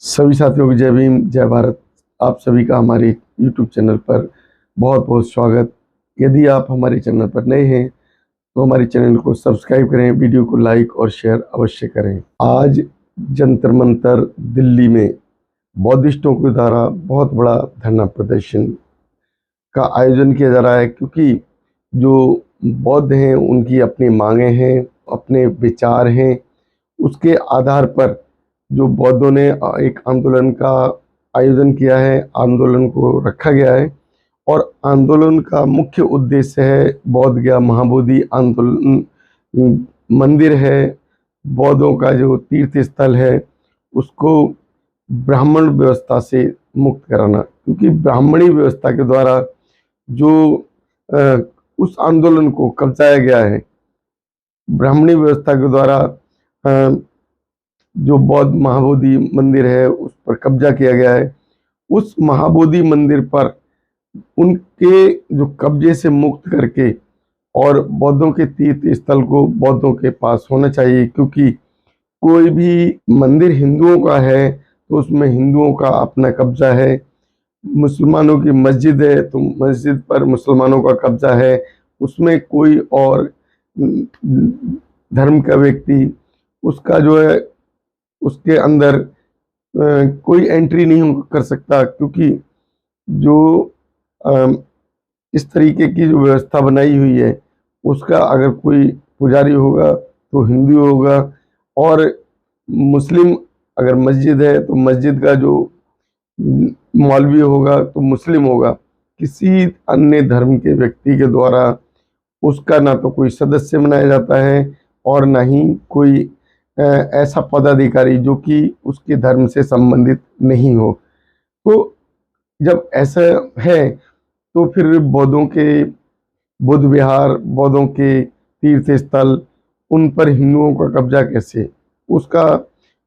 सभी साथियों को जय भीम जय भारत। आप सभी का हमारे YouTube चैनल पर बहुत बहुत स्वागत। यदि आप हमारे चैनल पर नए हैं तो हमारे चैनल को सब्सक्राइब करें, वीडियो को लाइक और शेयर अवश्य करें। आज जंतर मंतर दिल्ली में बौद्धिस्टों के द्वारा बहुत बड़ा धरना प्रदर्शन का आयोजन किया जा रहा है, क्योंकि जो बौद्ध हैं उनकी अपनी मांगें हैं, अपने विचार हैं। उसके आधार पर जो बौद्धों ने एक आंदोलन का आयोजन किया है, आंदोलन को रखा गया है। और आंदोलन का मुख्य उद्देश्य है बोध गया महाबोधि आंदोलन मंदिर है, बौद्धों का जो तीर्थ स्थल है उसको ब्राह्मण व्यवस्था से मुक्त कराना, क्योंकि ब्राह्मणी व्यवस्था के द्वारा जो उस आंदोलन को कब्जाया गया है, ब्राह्मणी व्यवस्था के द्वारा जो बौद्ध महाबोधि मंदिर है उस पर कब्जा किया गया है। उस महाबोधि मंदिर पर उनके जो कब्जे से मुक्त करके और बौद्धों के तीर्थ स्थल को बौद्धों के पास होना चाहिए, क्योंकि कोई भी मंदिर हिंदुओं का है तो उसमें हिंदुओं का अपना कब्जा है। मुसलमानों की मस्जिद है तो मस्जिद पर मुसलमानों का कब्जा है, उसमें कोई और धर्म का व्यक्ति उसका जो है उसके अंदर कोई एंट्री नहीं कर सकता, क्योंकि जो इस तरीके की जो व्यवस्था बनाई हुई है उसका अगर कोई पुजारी होगा तो हिंदू होगा, और मुस्लिम अगर मस्जिद है तो मस्जिद का जो मौलवी होगा तो मुस्लिम होगा। किसी अन्य धर्म के व्यक्ति के द्वारा उसका ना तो कोई सदस्य बनाया जाता है और ना ही कोई ऐसा पदाधिकारी जो कि उसके धर्म से संबंधित नहीं हो। तो जब ऐसा है तो फिर बौद्धों के बुद्ध विहार, बौद्धों के तीर्थ स्थल, उन पर हिंदुओं का कब्जा कैसे? उसका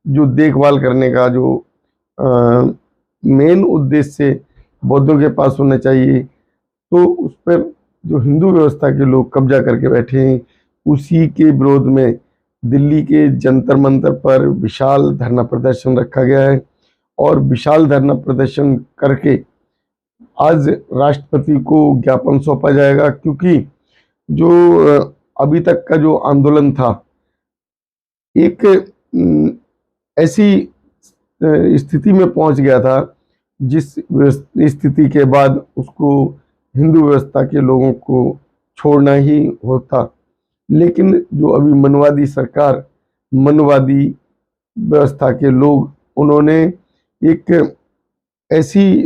जो देखभाल करने का जो मेन उद्देश्य बौद्धों के पास होना चाहिए, तो उस पर जो हिंदू व्यवस्था के लोग कब्जा करके बैठे हैं, उसी के विरोध में दिल्ली के जंतर मंतर पर विशाल धरना प्रदर्शन रखा गया है। और विशाल धरना प्रदर्शन करके आज राष्ट्रपति को ज्ञापन सौंपा जाएगा, क्योंकि जो अभी तक का जो आंदोलन था एक ऐसी स्थिति में पहुंच गया था जिस स्थिति के बाद उसको हिंदू व्यवस्था के लोगों को छोड़ना ही होता। लेकिन जो अभी मनवादी सरकार, मनवादी व्यवस्था के लोग, उन्होंने एक ऐसी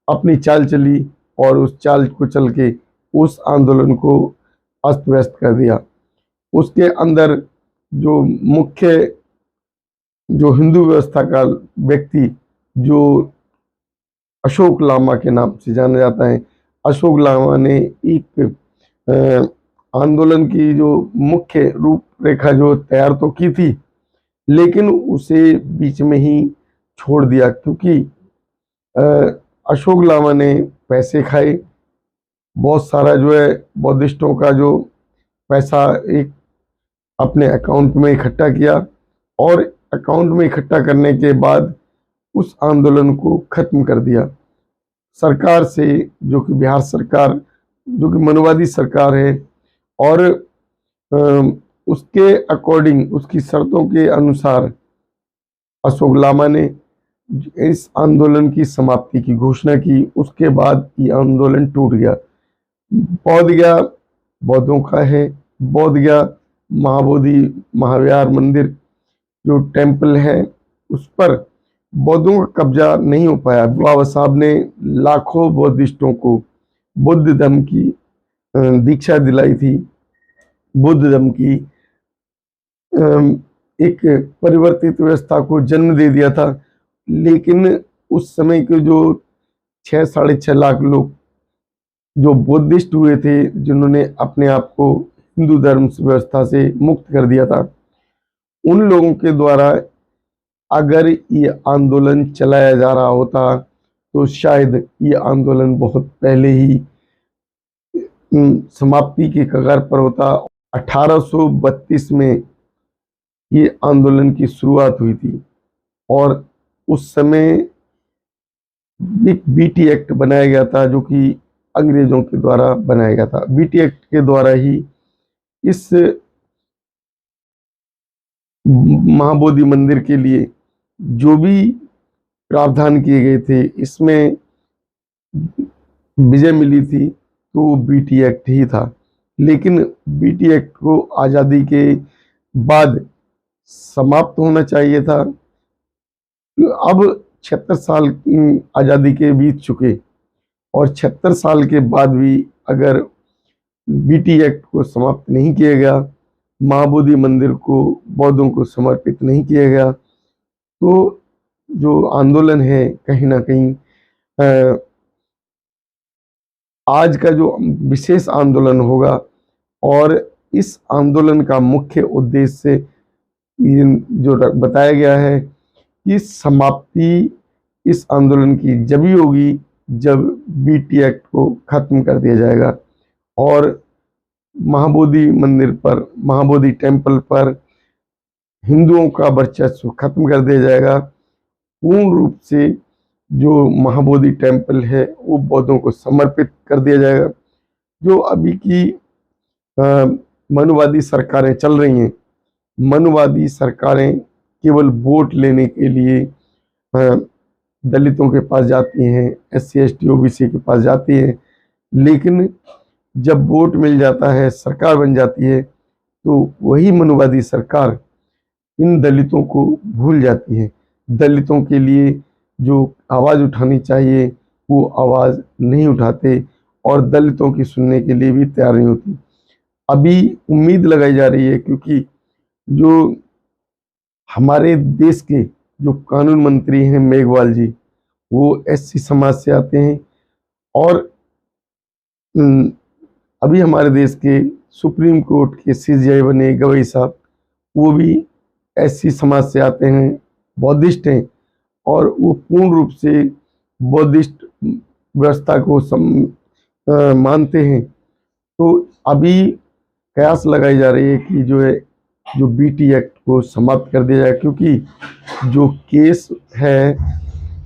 अपनी चाल चली और उस चाल को चल के उस आंदोलन को अस्त व्यस्त कर दिया। उसके अंदर जो मुख्य जो हिंदू व्यवस्था का व्यक्ति जो अशोक लामा के नाम से जाना जाता है, अशोक लामा ने एक आंदोलन की जो मुख्य रूपरेखा जो तैयार तो की थी, लेकिन उसे बीच में ही छोड़ दिया, क्योंकि अशोक लामा ने पैसे खाए। बहुत सारा जो है बौद्धिस्टों का जो पैसा एक अपने अकाउंट में इकट्ठा किया, और अकाउंट में इकट्ठा करने के बाद उस आंदोलन को खत्म कर दिया। सरकार से, जो कि बिहार सरकार, जो कि मनवादी सरकार है, और उसके अकॉर्डिंग, उसकी शर्तों के अनुसार अशोक लामा ने इस आंदोलन की समाप्ति की घोषणा की। उसके बाद ये आंदोलन टूट गया। बोध गया बौद्धों का है, बोध गया महाबोधि महाविहार मंदिर जो टेम्पल है उस पर बौद्धों का कब्जा नहीं हो पाया। बाबा साहब ने लाखों बौद्धिस्टों को बुद्ध धर्म की दीक्षा दिलाई थी, बुद्ध धर्म की एक परिवर्तित व्यवस्था को जन्म दे दिया था। लेकिन उस समय के जो 6-6.5 लाख लोग जो बुद्धिस्ट हुए थे, जिन्होंने अपने आप को हिंदू धर्म व्यवस्था से मुक्त कर दिया था, उन लोगों के द्वारा अगर ये आंदोलन चलाया जा रहा होता तो शायद ये आंदोलन बहुत पहले ही समाप्ति के कगार पर होता। 1832 में ये आंदोलन की शुरुआत हुई थी और उस समय एक बीटी एक्ट बनाया गया था, जो कि अंग्रेजों के द्वारा बनाया गया था। बीटी एक्ट के द्वारा ही इस महाबोधि मंदिर के लिए जो भी प्रावधान किए गए थे, इसमें विजय मिली थी तो वो बीटी एक्ट ही था। लेकिन बीटी एक्ट को आज़ादी के बाद समाप्त होना चाहिए था। अब 76 साल आज़ादी के बीत चुके, और 76 साल के बाद भी अगर बीटी एक्ट को समाप्त नहीं किया गया, महाबोधि मंदिर को बौद्धों को समर्पित नहीं किया गया, तो जो आंदोलन है कहीं ना कहीं आज का जो विशेष आंदोलन होगा, और इस आंदोलन का मुख्य उद्देश्य जो बताया गया है कि समाप्ति इस आंदोलन की जब ही होगी जब बीटी एक्ट को खत्म कर दिया जाएगा, और महाबोधि मंदिर पर, महाबोधि टेम्पल पर हिंदुओं का वर्चस्व खत्म कर दिया जाएगा। पूर्ण रूप से जो महाबोधि टेम्पल है वो बौद्धों को समर्पित कर दिया जाएगा। जो अभी की मनुवादी सरकारें चल रही हैं, मनुवादी सरकारें केवल वोट लेने के लिए दलितों के पास जाती हैं, SC ST OBC के पास जाती हैं, लेकिन जब वोट मिल जाता है, सरकार बन जाती है, तो वही मनुवादी सरकार इन दलितों को भूल जाती है। दलितों के लिए जो आवाज़ उठानी चाहिए वो आवाज़ नहीं उठाते, और दलितों की सुनने के लिए भी तैयार नहीं होती। अभी उम्मीद लगाई जा रही है, क्योंकि जो हमारे देश के जो कानून मंत्री हैं मेघवाल जी, वो SC समाज से आते हैं, और अभी हमारे देश के सुप्रीम कोर्ट के CJI बने गवई साहब, वो भी SC समाज से आते हैं, बौद्धिस्ट हैं, और वो पूर्ण रूप से बौद्धिस्ट व्यवस्था को मानते हैं। तो अभी कयास लगाई जा रही है कि जो बीटी एक्ट को समाप्त कर दिया जाए, क्योंकि जो केस है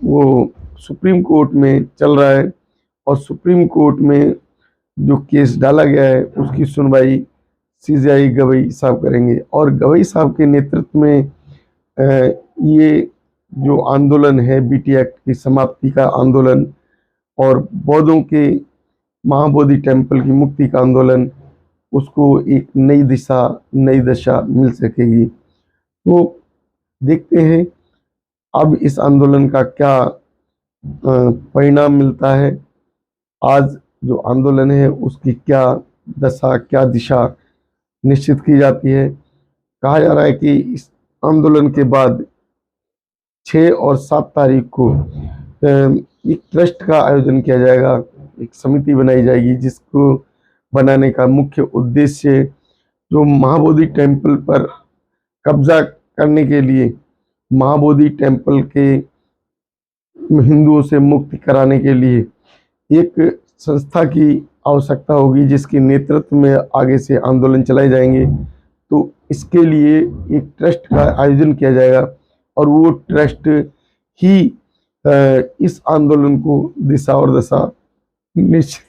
वो सुप्रीम कोर्ट में चल रहा है, और सुप्रीम कोर्ट में जो केस डाला गया है उसकी सुनवाई CJI गवई साहब करेंगे, और गवई साहब के नेतृत्व में ये जो आंदोलन है बीटी एक्ट की समाप्ति का आंदोलन, और बौद्धों के महाबोधि टेम्पल की मुक्ति का आंदोलन, उसको एक नई दिशा, नई दशा मिल सकेगी। तो देखते हैं अब इस आंदोलन का क्या परिणाम मिलता है। आज जो आंदोलन है उसकी क्या दशा, क्या दिशा निश्चित की जाती है। कहा जा रहा है कि इस आंदोलन के बाद 6 और 7 तारीख को एक ट्रस्ट का आयोजन किया जाएगा, एक समिति बनाई जाएगी, जिसको बनाने का मुख्य उद्देश्य जो महाबोधि टेम्पल पर कब्जा करने के लिए, महाबोधि टेम्पल के हिंदुओं से मुक्ति कराने के लिए एक संस्था की आवश्यकता होगी, जिसके नेतृत्व में आगे से आंदोलन चलाए जाएंगे। तो इसके लिए एक ट्रस्ट का आयोजन किया जाएगा, और वो ट्रस्ट ही इस आंदोलन को दिशा और दशा निश्चित